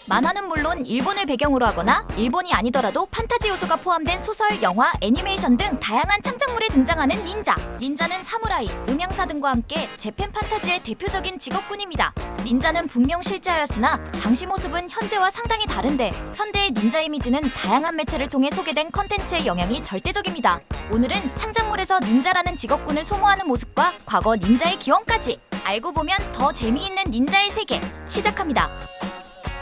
만화는 물론 일본을 배경으로 하거나 일본이 아니더라도 판타지 요소가 포함된 소설, 영화, 애니메이션 등 다양한 창작물에 등장하는 닌자. 닌자는 사무라이, 음향사 등과 함께 재팬 판타지의 대표적인 직업군입니다. 닌자는 분명 실제하였으나 당시 모습은 현재와 상당히 다른데 현대의 닌자 이미지는 다양한 매체를 통해 소개된 컨텐츠의 영향이 절대적입니다. 오늘은 창작물에서 닌자라는 직업군을 소모하는 모습과 과거 닌자의 기원까지 알고 보면 더 재미있는 닌자의 세계 시작합니다.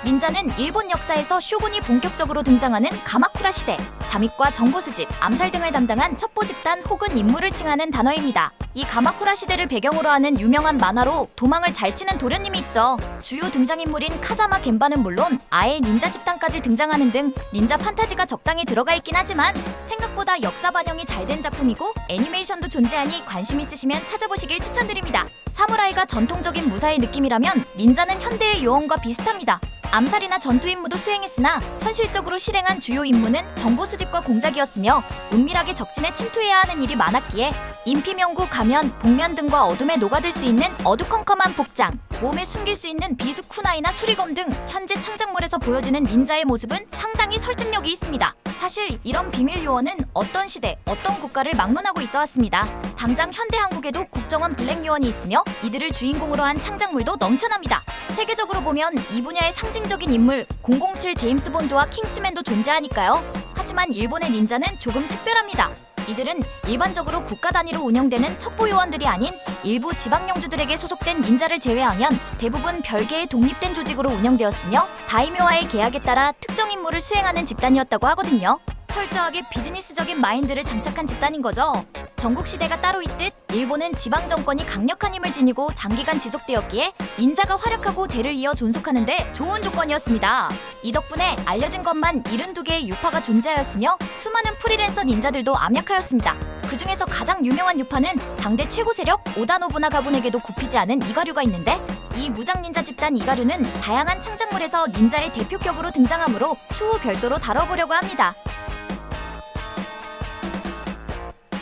닌자는 일본 역사에서 쇼군이 본격적으로 등장하는 가마쿠라 시대, 잠입과 정보 수집, 암살 등을 담당한 첩보 집단 혹은 임무를 칭하는 단어입니다. 이 가마쿠라 시대를 배경으로 하는 유명한 만화로 도망을 잘 치는 도련님이 있죠. 주요 등장인물인 카자마 겐바는 물론 아예 닌자 집단까지 등장하는 등 닌자 판타지가 적당히 들어가 있긴 하지만 생각보다 역사 반영이 잘 된 작품이고 애니메이션도 존재하니 관심 있으시면 찾아보시길 추천드립니다. 사무라이가 전통적인 무사의 느낌이라면 닌자는 현대의 요원과 비슷합니다. 암살이나 전투 임무도 수행했으나 현실적으로 실행한 주요 임무는 정보 수집과 공작이었으며 은밀하게 적진에 침투해야 하는 일이 많았기에 인피명구, 가면, 복면 등과 어둠에 녹아들 수 있는 어두컴컴한 복장, 몸에 숨길 수 있는 비수 쿠나이나 수리검 등 현재 창작물에서 보여지는 닌자의 모습은 상당히 설득력이 있습니다. 사실 이런 비밀 요원은 어떤 시대, 어떤 국가를 막론하고 있어 왔습니다. 당장 현대 한국에도 국정원 블랙 요원이 있으며 이들을 주인공으로 한 창작물도 넘쳐납니다. 세계적으로 보면 이 분야의 상징적인 인물 007 제임스 본드와 킹스맨도 존재하니까요. 하지만 일본의 닌자는 조금 특별합니다. 이들은 일반적으로 국가 단위로 운영되는 첩보 요원들이 아닌 일부 지방령주들에게 소속된 닌자를 제외하면 대부분 별개의 독립된 조직으로 운영되었으며 다이묘와의 계약에 따라 특정 임무를 수행하는 집단이었다고 하거든요. 철저하게 비즈니스적인 마인드를 장착한 집단인 거죠. 전국 시대가 따로 있듯 일본은 지방 정권이 강력한 힘을 지니고 장기간 지속되었기에 닌자가 활약하고 대를 이어 존속하는데 좋은 조건이었습니다. 이 덕분에 알려진 것만 72개의 유파가 존재하였으며 수많은 프리랜서 닌자들도 암약하였습니다. 그 중에서 가장 유명한 유파는 당대 최고 세력 오다 노부나가 군에게도 굽히지 않은 이가류가 있는데 이 무장 닌자 집단 이가류는 다양한 창작물에서 닌자의 대표격으로 등장하므로 추후 별도로 다뤄보려고 합니다.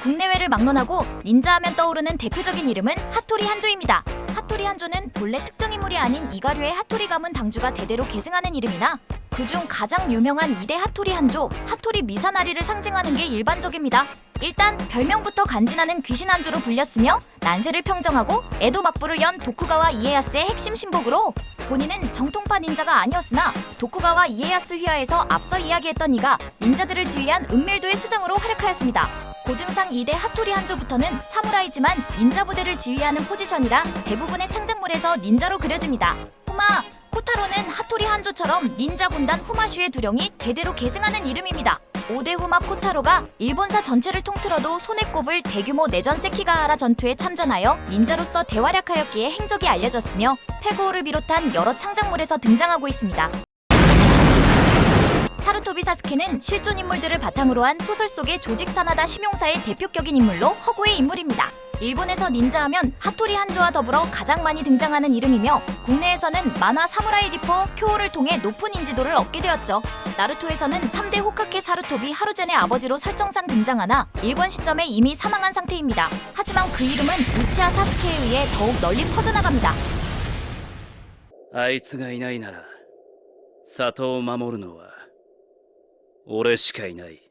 국내외를 막론하고 닌자 하면 떠오르는 대표적인 이름은 하토리 한조입니다. 하토리 한조는 본래 특정 인물이 아닌 이가류의 하토리 가문 당주가 대대로 계승하는 이름이나 그중 가장 유명한 2대 하토리 한조, 하토리 미사나리를 상징하는 게 일반적입니다. 일단 별명부터 간지나는 귀신 한조로 불렸으며 난세를 평정하고 에도 막부를 연 도쿠가와 이에야스의 핵심 신복으로 본인은 정통파 닌자가 아니었으나 도쿠가와 이에야스 휘하에서 앞서 이야기했던 이가 닌자들을 지휘한 은밀도의 수장으로 활약하였습니다. 고증상 2대 하토리 한조부터는 사무라이지만 닌자 부대를 지휘하는 포지션이라 대부분의 창작물에서 닌자로 그려집니다. 후마, 코타로는 하토리 한조처럼 닌자 군단 후마슈의 두령이 대대로 계승하는 이름입니다. 5대 후마 코타로가 일본사 전체를 통틀어도 손에 꼽을 대규모 내전 세키가하라 전투에 참전하여 닌자로서 대활약하였기에 행적이 알려졌으며 페고우를 비롯한 여러 창작물에서 등장하고 있습니다. 사루토비 사스케는 실존 인물들을 바탕으로 한 소설 속의 조직 사나다 심용사의 대표격인 인물로 허구의 인물입니다. 일본에서 닌자하면 하토리 한조와 더불어 가장 많이 등장하는 이름이며 국내에서는 만화 사무라이 리퍼 쿄오를 통해 높은 인지도를 얻게 되었죠. 나루토에서는 3대 호카게 사루토비 하루젠의 아버지로 설정상 등장하나 일권 시점에 이미 사망한 상태입니다. 하지만 그 이름은 우치하 사스케에 의해 더욱 널리 퍼져나갑니다. あいつがいないなら里を守るのは俺しかいない。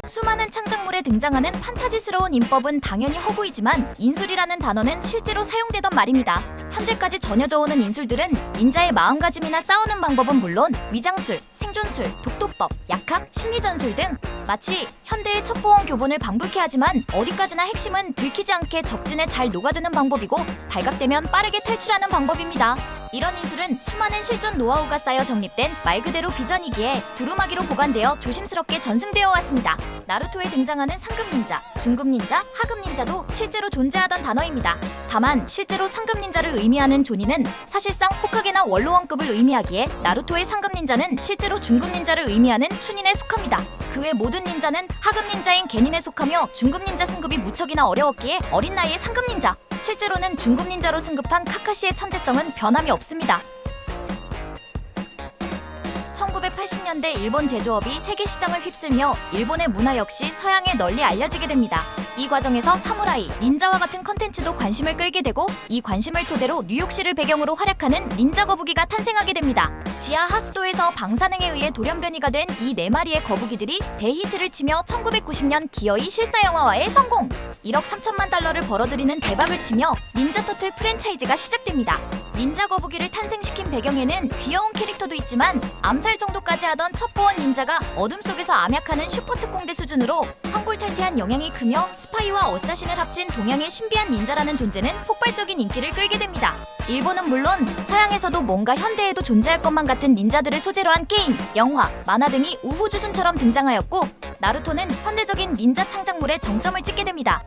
수많은 창작물에 등장하는 판타지스러운 인법은 당연히 허구이지만 인술이라는 단어는 실제로 사용되던 말입니다. 현재까지 전해져 오는 인술들은 닌자의 마음가짐이나 싸우는 방법은 물론 위장술, 생존술, 독도법, 약학, 심리전술 등 마치 현대의 첩보원 교본을 방불케 하지만 어디까지나 핵심은 들키지 않게 적진에 잘 녹아드는 방법이고 발각되면 빠르게 탈출하는 방법입니다. 이런 인술은 수많은 실전 노하우가 쌓여 정립된 말 그대로 비전이기에 두루마기로 보관되어 조심스럽게 전승되어 왔습니다. 나루토에 등장하는 상급 닌자, 중급 닌자, 하급 닌자도 실제로 존재하던 단어입니다. 다만 실제로 상급 닌자를 의미하는 조니는 사실상 호카게나 원로원급을 의미하기에 나루토의 상급 닌자는 실제로 중급 닌자를 의미하는 추닌에 속합니다. 그 외 모든 닌자는 하급 닌자인 게닌에 속하며 중급 닌자 승급이 무척이나 어려웠기에 어린 나이에 상급 닌자, 실제로는 중급 닌자로 승급한 카카시의 천재성은 변함이 없습니다. 1980년대 일본 제조업이 세계 시장을 휩쓸며 일본의 문화 역시 서양에 널리 알려지게 됩니다. 이 과정에서 사무라이, 닌자와 같은 컨텐츠도 관심을 끌게 되고 이 관심을 토대로 뉴욕시를 배경으로 활약하는 닌자 거북이가 탄생하게 됩니다. 지하 하수도에서 방사능에 의해 돌연변이가 된 이 4마리의 거북이들이 대히트를 치며 1990년 기어이 실사 영화화에 성공! 1억 3천만 달러를 벌어들이는 대박을 치며 닌자 터틀 프랜차이즈가 시작됩니다. 닌자 거북이를 탄생시킨 배경에는 귀여운 캐릭터도 있지만 암살 정도까지 하던 첩보원 닌자가 어둠 속에서 암약하는 슈퍼특공대 수준으로 황골탈퇴한 영향이 크며 스파이와 어쌔신을 합친 동양의 신비한 닌자라는 존재는 폭발적인 인기를 끌게 됩니다. 일본은 물론 서양에서도 뭔가 현대에도 존재할 것만 같은 닌자들을 소재로 한 게임, 영화, 만화 등이 우후주순처럼 등장하였고 나루토는 현대적인 닌자 창작물에 정점을 찍게 됩니다.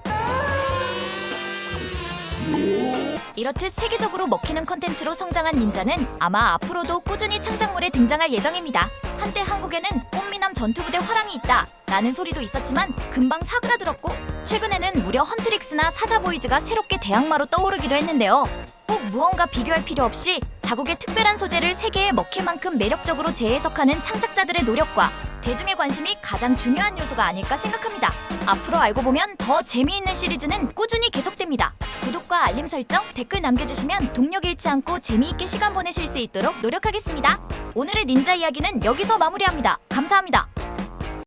이렇듯 세계적으로 먹히는 컨텐츠로 성장한 닌자는 아마 앞으로도 꾸준히 창작물에 등장할 예정입니다. 한때 한국에는 꽃미남 전투부대 화랑이 있다 라는 소리도 있었지만 금방 사그라들었고 최근에는 무려 헌트릭스나 사자보이즈가 새롭게 대항마로 떠오르기도 했는데요. 꼭 무언가 비교할 필요 없이 자국의 특별한 소재를 세계에 먹힐 만큼 매력적으로 재해석하는 창작자들의 노력과 대중의 관심이 가장 중요한 요소가 아닐까 생각합니다. 앞으로 알고 보면 더 재미있는 시리즈는 꾸준히 계속됩니다. 구독과 알림 설정, 댓글 남겨주시면 동력 잃지 않고 재미있게 시간 보내실 수 있도록 노력하겠습니다. 오늘의 닌자 이야기는 여기서 마무리합니다. 감사합니다.